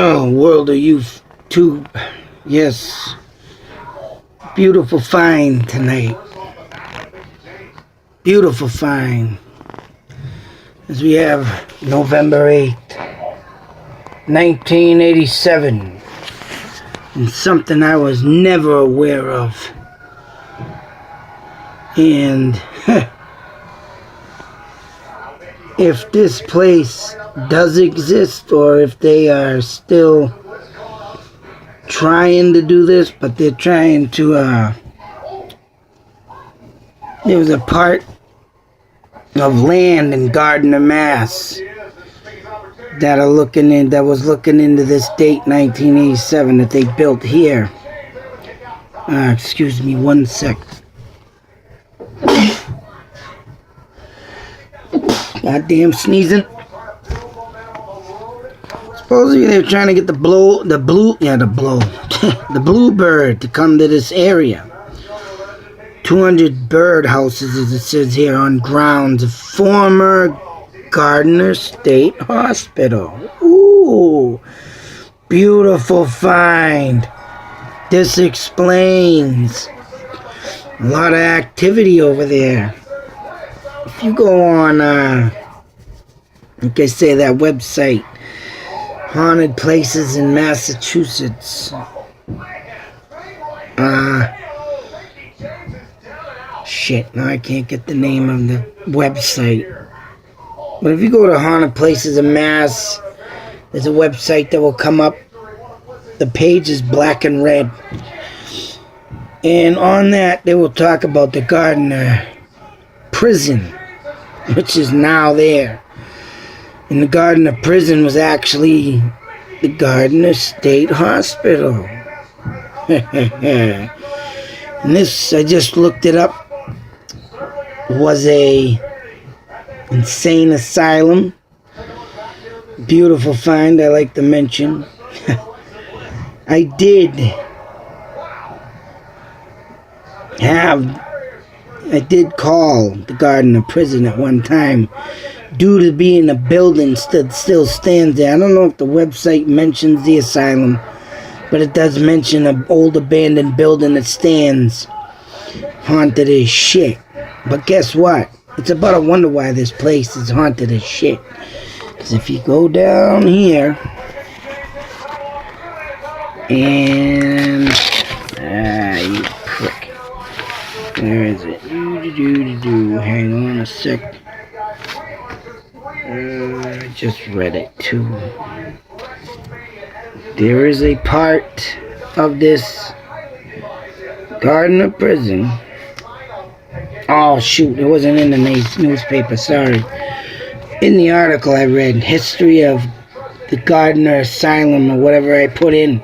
Oh, World of Youth Tube. Yes. Beautiful find tonight. Beautiful find. As we have November 8th, 1987. And something I was never aware of. And if this place does exist, or if they are still trying to do this, but they're trying to, there was a part of land in Gardner, Mass. that was looking into this date, 1987, that they built here. Excuse me one sec. Goddamn sneezing. Supposedly they're trying to get the bluebird to come to this area. 200 bird houses, as it says here, on grounds of former Gardner State Hospital. Ooh, beautiful find. This explains a lot of activity over there. If you go on, like I say, that website, Haunted Places in Massachusetts. Shit, now I can't get the name of the website. But if you go to Haunted Places in Mass, there's a website that will come up. The page is black and red. And on that, they will talk about the Gardner prison, which is now there. And the Gardner prison was actually the Gardner State Hospital. And this, I just looked it up, was a insane asylum. Beautiful find, I like to mention. I did call the Gardner prison at one time, due to being a building that still stands there. I don't know if the website mentions the asylum, but it does mention an old abandoned building that stands haunted as shit. But guess what? It's about a wonder why this place is haunted as shit. Because if you go down here, and you prick. Where is it? Hang on a sec. I just read it too. There is a part of this Gardner prison. Oh shoot, it wasn't in the newspaper, sorry. In the article I read, History of the Gardner Asylum, or whatever I put in,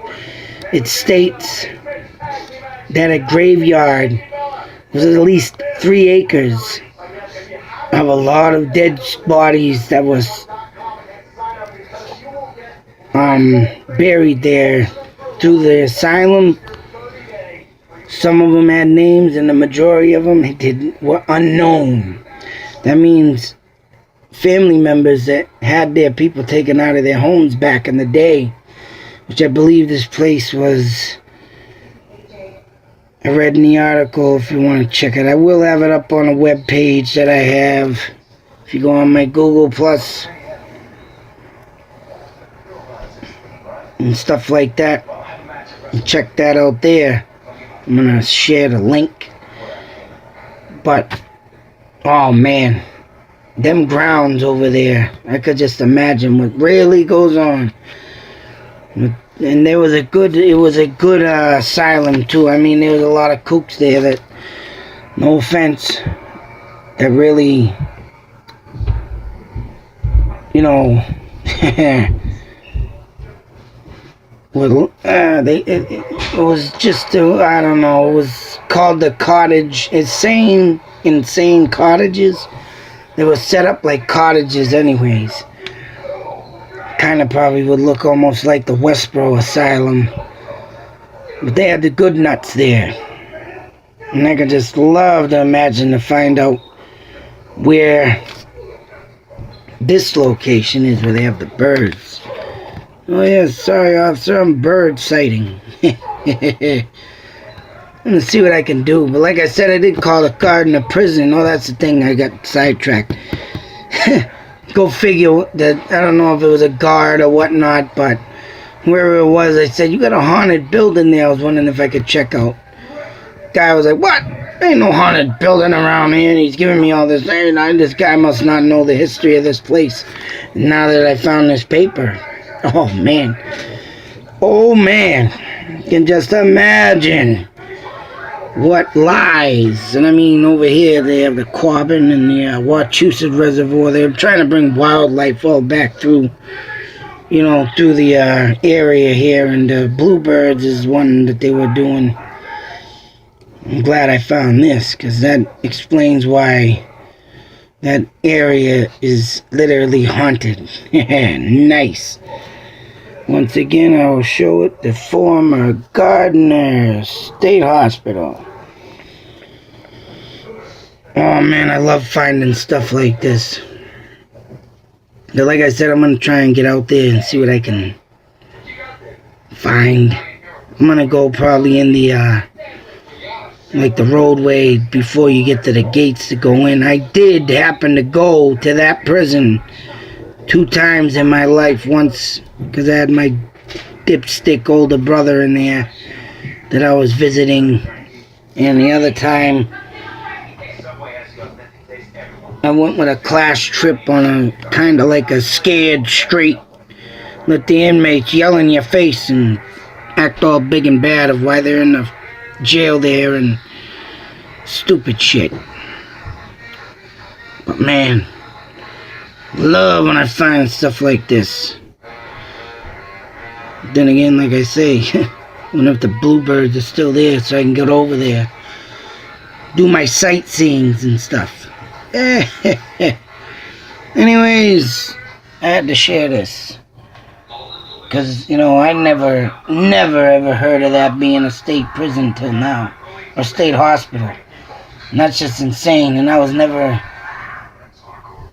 it states that a graveyard was at least 3 acres of a lot of dead bodies that was buried there through the asylum. Some of them had names, and the majority of them were unknown. That means family members that had their people taken out of their homes back in the day, which I believe this place was. I read in the article, if you want to check it. I will have it up on a web page that I have. If you go on my Google Plus and stuff like that, and check that out there. I'm going to share the link. But, oh man, them grounds over there, I could just imagine what really goes on. And it was a good asylum too. I mean, there was a lot of kooks there that, no offense, that really, you know, it was just, I don't know, it was called the cottage, insane cottages. They were set up like cottages anyways. Kind of probably would look almost like the Westboro Asylum. But they had the good nuts there. And I could just love to imagine to find out where this location is, where they have the birds. Oh yeah, sorry officer, I'm bird sighting. I'm gonna see what I can do. But like I said, I did call the Gardner prison. Oh, that's the thing, I got sidetracked. Go figure that, I don't know if it was a guard or whatnot, but wherever it was, I said, you got a haunted building there. I was wondering if I could check out. Guy was like, what? There ain't no haunted building around here. And he's giving me all this. This guy must not know the history of this place. Now that I found this paper. Oh, man. Oh, man. You can just imagine what lies. And I mean, over here, they have the Quabbin and the Wachusett Reservoir. They're trying to bring wildlife all back through, you know, through the area here. And the bluebirds is one that they were doing. I'm glad I found this, because that explains why that area is literally haunted. Nice. Once again, I will show it. The former Gardner State Hospital. Oh man, I love finding stuff like this. But like I said, I'm going to try and get out there and see what I can find. I'm going to go probably in the like the roadway before you get to the gates to go in. I did happen to go to that prison 2 times in my life. Once because I had my dipstick older brother in there that I was visiting, and the other time I went with a class trip on a kind of like a scared street. Let the inmates yell in your face and act all big and bad of why they're in the jail there and stupid shit. But man, love when I find stuff like this. Then again, like I say, I wonder if the bluebirds are still there so I can get over there, do my sightseeings and stuff. Anyways, I had to share this because, you know, I never ever heard of that being a state prison till now, or state hospital. And that's just insane. And I was never,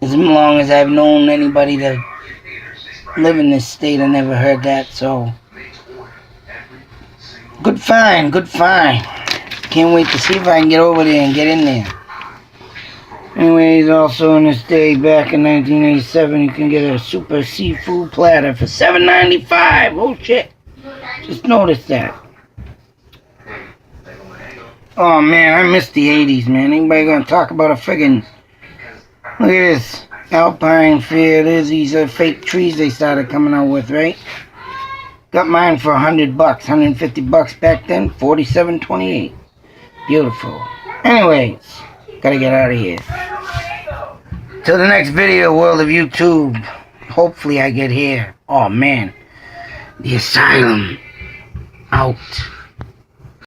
as long as I've known anybody to live in this state, I never heard that. So good find, good find. Can't wait to see if I can get over there and get in there. Anyways, also in this day back in 1987, you can get a super seafood platter for $7.95. Oh shit, just noticed that. Oh man, I miss the 80s, man. Anybody gonna talk about a friggin', look at this Alpine Fair. There's these fake trees they started coming out with, right? Got mine for $100, $150 back then, $47.28. Beautiful. Anyways, gotta get out of here. Till the next video, world of YouTube. Hopefully I get here. Oh man, the asylum out.